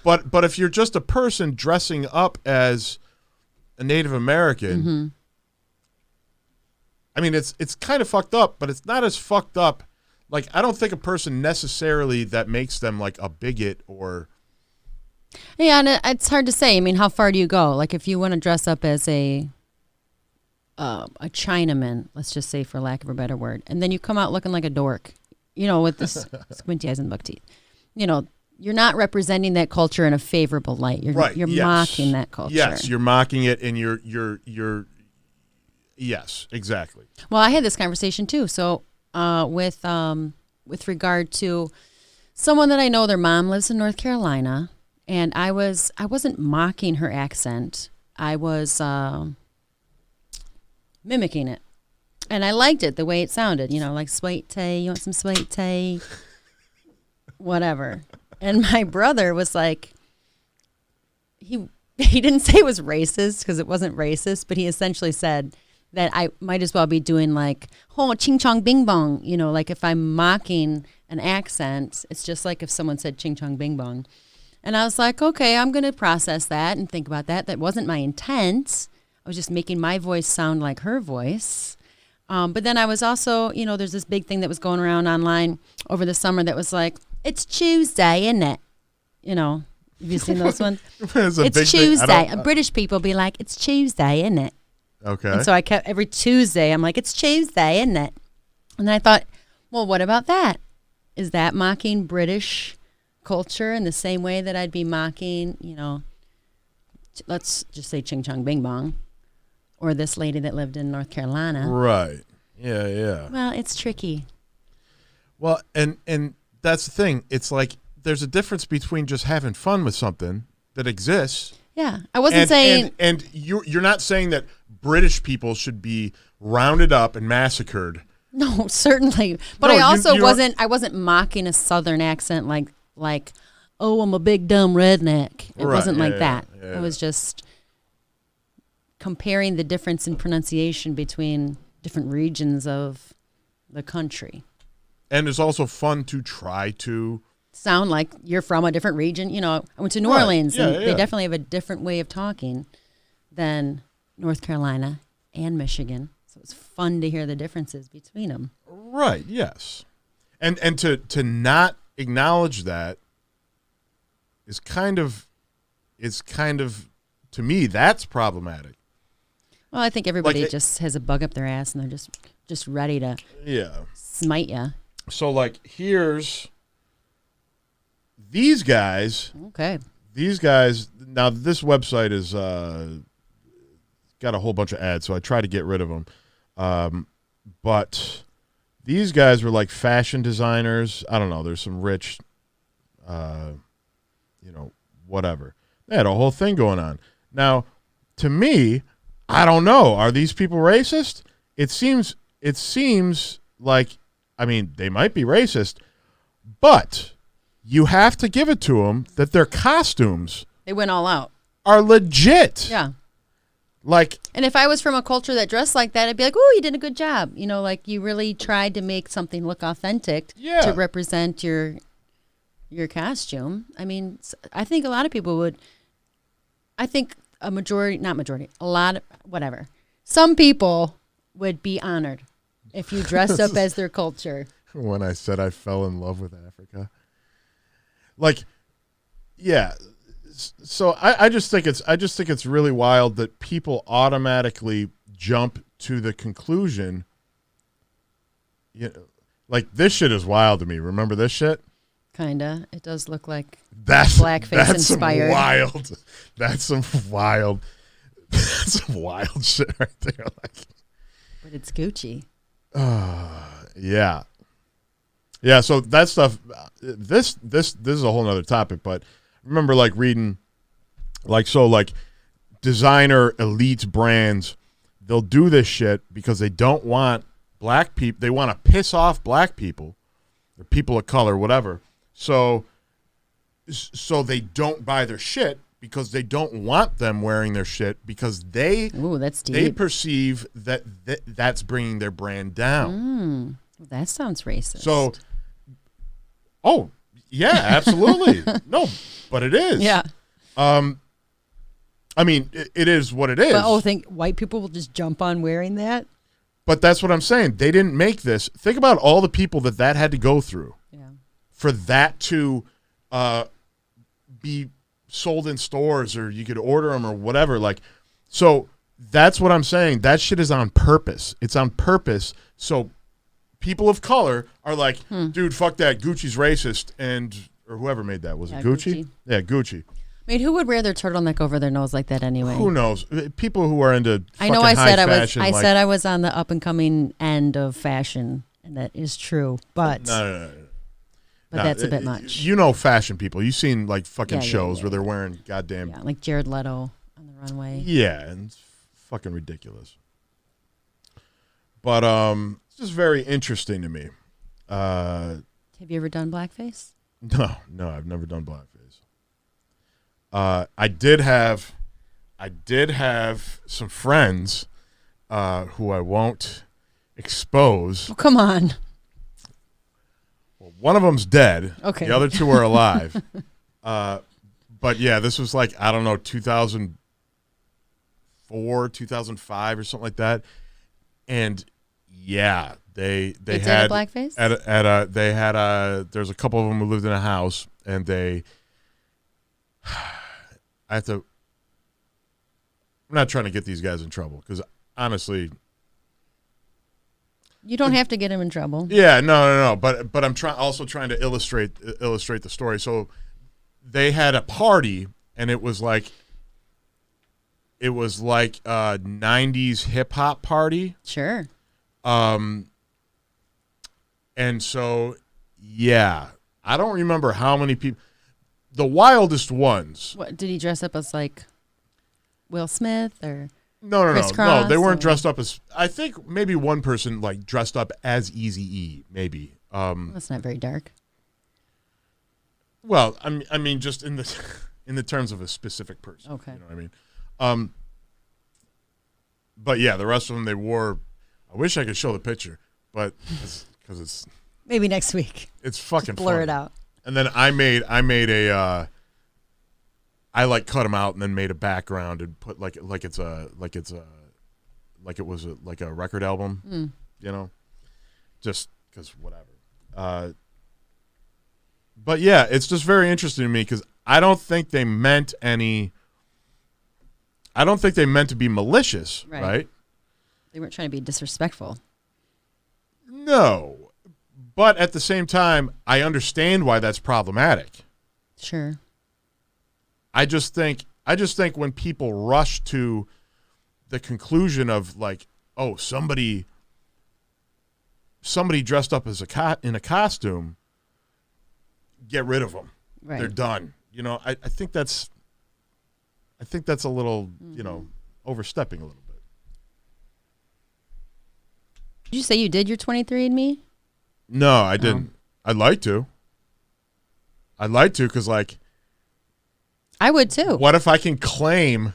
But if you're just a person dressing up as a Native American, I mean, it's kind of fucked up, but it's not as fucked up. Like, I don't think a person necessarily that makes them like a bigot or. Yeah, and it's hard to say. I mean, how far do you go? Like, if you want to dress up as a Chinaman, let's just say, for lack of a better word, and then you come out looking like a dork, with this squinty eyes and buck teeth, you're not representing that culture in a favorable light. You're mocking that culture. Yes, you're mocking it, and you're. Yes, exactly. Well, I had this conversation too. So, with regard to someone that I know, their mom lives in North Carolina, and I wasn't mocking her accent. I was mimicking it, and I liked it the way it sounded. Like sweet tea. You want some sweet tea? Whatever. And my brother was like, he didn't say it was racist because it wasn't racist, but he essentially said that I might as well be doing like, oh, ching chong bing bong. Like if I'm mocking an accent, it's just like if someone said ching chong bing bong. And I was like, okay, I'm going to process that and think about that. That wasn't my intent. I was just making my voice sound like her voice. But then I was also, there's this big thing that was going around online over the summer that was like, it's Tuesday, isn't it? Have you seen those ones? It's Tuesday. British people be like, it's Tuesday, isn't it? Okay. And so I kept every Tuesday, I'm like, it's Tuesday, isn't it? And I thought, well, what about that? Is that mocking British culture in the same way that I'd be mocking, let's just say Ching Chong Bing Bong, or this lady that lived in North Carolina? Right. Yeah. Well, it's tricky. Well, and that's the thing. It's like there's a difference between just having fun with something that exists. Yeah, I wasn't saying. And you're not saying that British people should be rounded up and massacred. No, certainly. But I also wasn't mocking a Southern accent like, oh, I'm a big dumb redneck. It wasn't like that. It was just comparing the difference in pronunciation between different regions of the country. And it's also fun to try to sound like you're from a different region. I went to New Orleans, and they definitely have a different way of talking than North Carolina and Michigan. So it's fun to hear the differences between them. Right, yes. And to not acknowledge that is kind of to me that's problematic. Well, I think everybody just has a bug up their ass and they're just ready to smite you. So like here's these guys. Okay. These guys, now this website is got a whole bunch of ads, so I try to get rid of them. But these guys were like fashion designers. I don't know. There's some rich, whatever. They had a whole thing going on. Now, to me, I don't know. Are these people racist? It seems like, I mean, they might be racist, but you have to give it to them that their costumes, they went all out, are legit. Yeah. Like, and if I was from a culture that dressed like that, I'd be like, oh, you did a good job. Like you really tried to make something look authentic to represent your your costume. I mean, I think a lot of people would. I think a majority, not majority, a lot of, whatever. Some people would be honored if you dressed up as their culture. When I said I fell in love with Africa. Like, yeah. So I just think it's really wild that people automatically jump to the conclusion. You know, like, this shit is wild to me. Remember this shit? Kinda. It does look like that's blackface inspired. That's some wild shit right there. Like, but it's Gucci. Yeah. Yeah, so that stuff, this is a whole nother topic, but I remember like reading, like designer elite brands, they'll do this shit because they don't want black people, they want to piss off black people or people of color, whatever. So they don't buy their shit because they don't want them wearing their shit because that's deep. They perceive that's bringing their brand down. That sounds racist. So, oh, yeah, absolutely. No, but it is. Yeah. I mean, it is what it is. But, think white people will just jump on wearing that? But that's what I'm saying. They didn't make this. Think about all the people that had to go through. Yeah. For that to be sold in stores, or you could order them or whatever. Like, so that's what I'm saying. That shit is on purpose. It's on purpose. So people of color are like, dude, fuck that. Gucci's racist. Or whoever made that. Was it Gucci? Yeah, Gucci. I mean, who would wear their turtleneck over their nose like that anyway? Who knows? People who are into I know. I said I was on the up and coming end of fashion, and that is true. But no. But that's a bit much. You know, fashion people. You've seen like fucking shows where they're wearing goddamn like Jared Leto on the runway. Yeah, and it's fucking ridiculous. But it's just very interesting to me. Have you ever done blackface? No, I've never done blackface. I did have some friends who I won't expose. Oh, come on. Well, one of them's dead. Okay. The other two are alive. But yeah, this was like, I don't know, 2004, 2005 or something like that. And yeah, they had a blackface? There's a couple of them who lived in a house, and I'm not trying to get these guys in trouble because honestly, you don't have to get them in trouble. Yeah, no. But I'm also trying to illustrate the story. So they had a party, and it was like a 90s hip hop party. Sure. And so yeah, I don't remember how many people. The wildest ones. What did he dress up as, like Will Smith or? No. They weren't dressed up as. I think maybe one person like dressed up as Eazy-E. Maybe. That's not very dark. Well, I mean, just in the terms of a specific person. Okay. You know what I mean? But yeah, the rest of them they wore. I wish I could show the picture, but because it's maybe next week. It's fucking just blur funny. It out. And then I made a. I like cut them out and then made a background and put like it was a record album, you know, just because whatever. But yeah, it's just very interesting to me because I don't think they meant to be malicious, right? They weren't trying to be disrespectful. No. But at the same time, I understand why that's problematic. Sure. I just think when people rush to the conclusion of like, oh, somebody dressed up as in a costume, get rid of them. Right. They're done. You know, I think that's a little, you know, overstepping a little bit. Did you say you did your 23andMe? No, I didn't. I'd like to because, like, I would too. What if I can claim,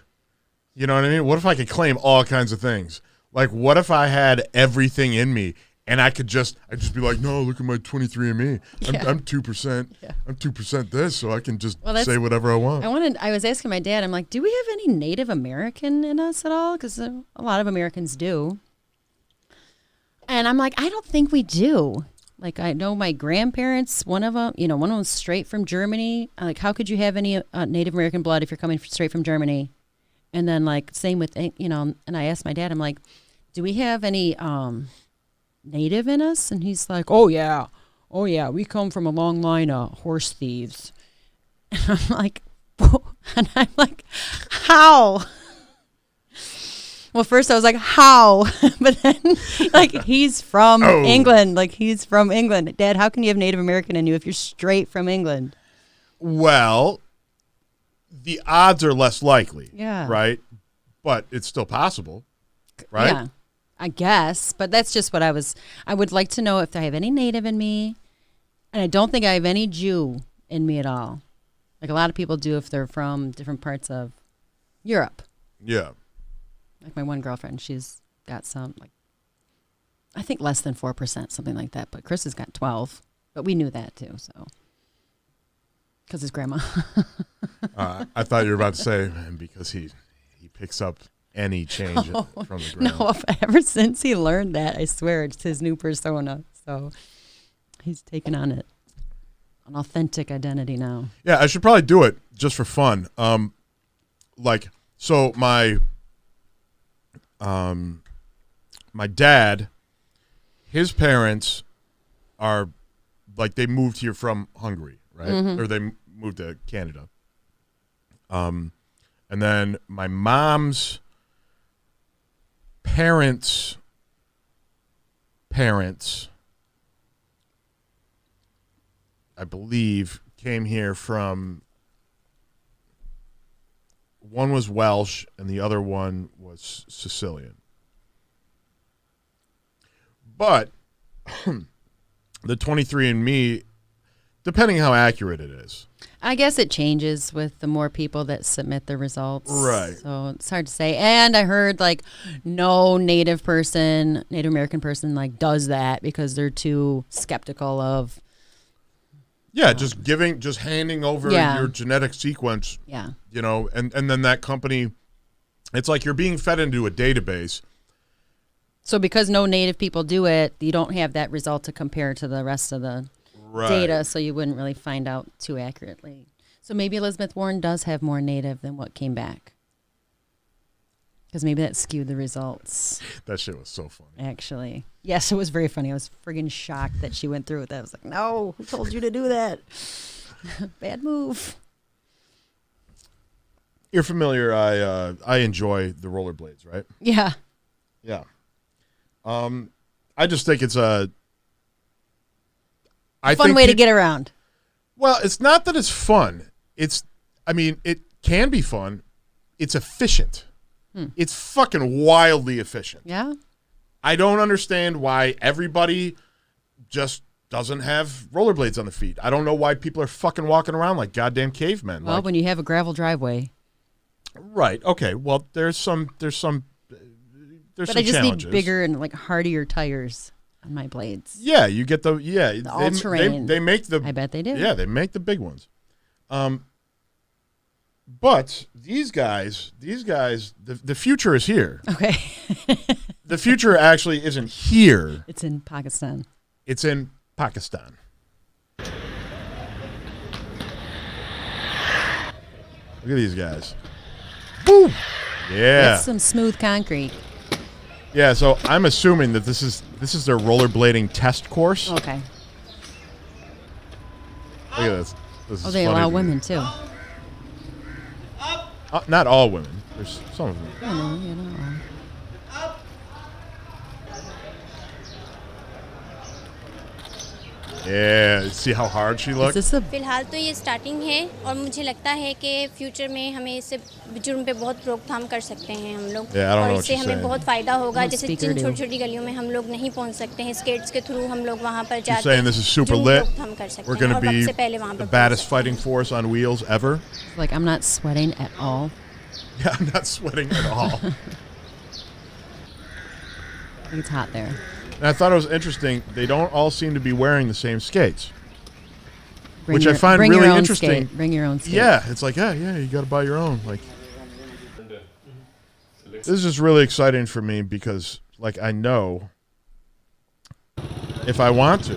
you know what I mean? What if I could claim all kinds of things? Like, what if I had everything in me And I'd just be like, no, look at my 23andMe. I'm 2%. Yeah. I'm 2% this, so I can just Well, say whatever I want. I was asking my dad, I'm like, do we have any Native American in us at all? Because a lot of Americans do. And I'm like, I don't think we do. Like, I know my grandparents, one of them was straight from Germany. Like, how could you have any Native American blood if you're coming straight from Germany? And then, like, same with, and I asked my dad, I'm like, do we have any Native in us? And he's like, oh yeah, we come from a long line of horse thieves. And I'm like, how? Well, first I was like, how? But then, like, he's from England. Like, he's from England. Dad, how can you have Native American in you if you're straight from England? Well, the odds are less likely. Yeah. Right? But it's still possible. Right? Yeah, I guess. But that's just what I would like to know if I have any Native in me. And I don't think I have any Jew in me at all. Like a lot of people do if they're from different parts of Europe. Yeah. Like my one girlfriend, she's got some, like, I think less than 4%, something like that. But Chris has got 12. But we knew that too, so. Because his grandma. I thought you were about to say, man, because he picks up any change from the ground. No, ever since he learned that, I swear it's his new persona. So he's taken on it, an authentic identity now. Yeah, I should probably do it just for fun. So my dad, his parents are like, they moved here from Hungary, right? Mm-hmm. Or they moved to Canada. And then my mom's parents, I believe, came here from, one was Welsh and the other one was Sicilian. But the 23andMe, depending how accurate it is. I guess it changes with the more people that submit the results. Right. So it's hard to say. And I heard, like, no Native American person, like, does that because they're too skeptical of. Yeah, just handing over your genetic sequence. Yeah. And then that company, it's like you're being fed into a database. So because no Native people do it, you don't have that result to compare to the rest of the data, so you wouldn't really find out too accurately. So maybe Elizabeth Warren does have more Native than what came back. Because maybe that skewed the results. That shit was so funny. Actually. Yes, it was very funny. I was friggin' shocked that she went through with that. I was like, no, who told you to do that? Bad move. You're familiar, I enjoy the rollerblades, right? Yeah. Yeah. I just think it's a fun way to get around. Well, it's not that it's fun. It can be fun. It's efficient. It's fucking wildly efficient. Yeah. I don't understand why everybody just doesn't have rollerblades on the feet. I don't know why people are fucking walking around like goddamn cavemen. Well, when you have a gravel driveway. Right. Okay. Well, there's some challenges. But I just need bigger and like hardier tires on my blades. Yeah, you get the all-terrain. They make the. I bet they do. Yeah, they make the big ones. But these guys, the future is here. Okay. The future actually isn't here. It's in Pakistan. It's in Pakistan. Look at these guys. Boom. Yeah. That's some smooth concrete. Yeah, so I'm assuming that this is their rollerblading test course. Okay. Look at this. This is they funny allow to me. women too. Not all women. There's some of them. Yeah, see how hard she looks? फिलहाल तो ये starting है और मुझे लगता है कि future में हमें इससे जुर्म पे बहुत रोकथाम कर सकते हैं हम लोग और इससे हमें बहुत फ़ायदा होगा जैसे जिन छोटी-छोटी गलियों में हम लोग नहीं पहुंच सकते हैं स्केट्स के थ्रू हम लोग वहां पर जाके रोकथाम कर सकते हैं We're going और to सबसे पहले वहां be पर the baddest fighting force on wheels ever. Like I'm not sweating at all. Yeah, I'm not sweating at all. I think it's hot there. And I thought it was interesting. They don't all seem to be wearing the same skates, which I find really interesting. Bring your own skate. Yeah, it's like, yeah, you got to buy your own. Like, this is just really exciting for me because, like, I know if I want to,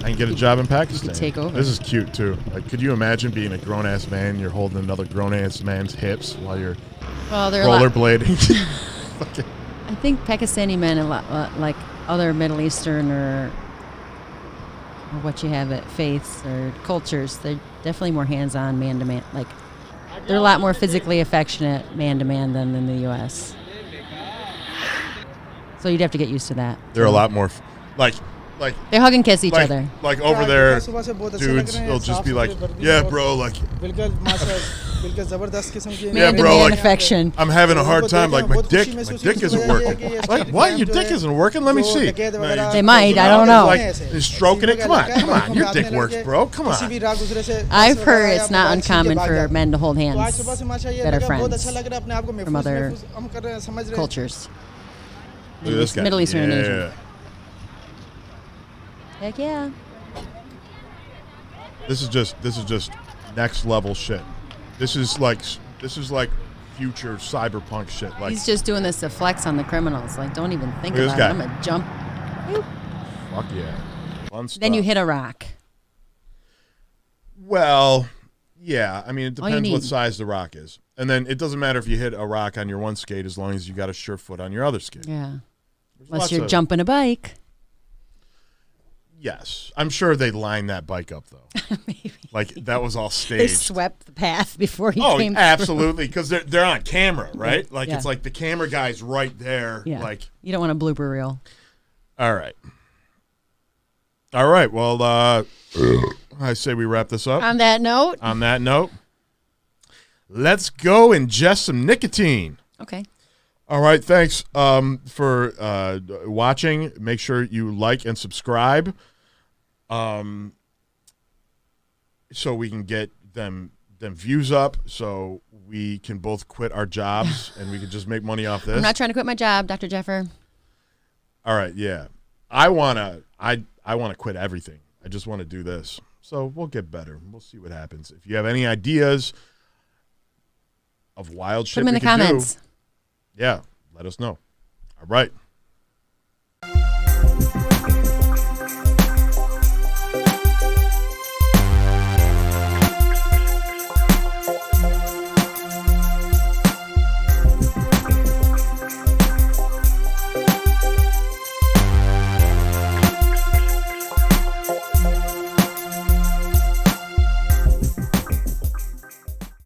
I can get a job in Pakistan. You could take over. This is cute too. Like, could you imagine being a grown-ass man? You're holding another grown-ass man's hips while you're rollerblading. I think Pakistani men, a lot like other Middle Eastern or what you have at faiths or cultures, they're definitely more hands-on, man-to-man. Like, they're a lot more physically affectionate man-to-man than in the U.S. So you'd have to get used to that. They're a lot more, like they hug and kiss each other. Like over there, dudes will just be like, yeah, bro, like, yeah, bro, like, affection. I'm having a hard time. Like, my dick isn't working. Like, what? Your dick isn't working? Let me see. They might. I don't know. Like, he's stroking it. Come on. Your dick works, bro. Come on. I've heard it's not uncommon for men to hold hands that are friends from other cultures. Look at this guy. Middle Eastern and Asian. Heck yeah. This is just next level shit. This is like future cyberpunk shit. Like, he's just doing this to flex on the criminals. Like, don't even think about it. I'm gonna jump. Fuck yeah. Fun stuff. Then you hit a rock. Well, yeah. I mean, it depends what size the rock is. And then it doesn't matter if you hit a rock on your one skate as long as you got a sure foot on your other skate. Yeah. Unless you're jumping a bike. Yes. I'm sure they lined that bike up, though. Maybe. Like, that was all staged. They swept the path before he came through. Absolutely, because they're on camera, right? Like, it's like the camera guy's right there. Yeah. Like, you don't want a blooper reel. All right. Well, I say we wrap this up. On that note, let's go ingest some nicotine. Okay. All right, thanks for watching. Make sure you like and subscribe so we can get them views up so we can both quit our jobs and we can just make money off this. I'm not trying to quit my job, Dr. Jeffer. All right, yeah. I want to quit everything. I just want to do this. So we'll get better. We'll see what happens. If you have any ideas of wild shit put them in the comments. Yeah, let us know. All right.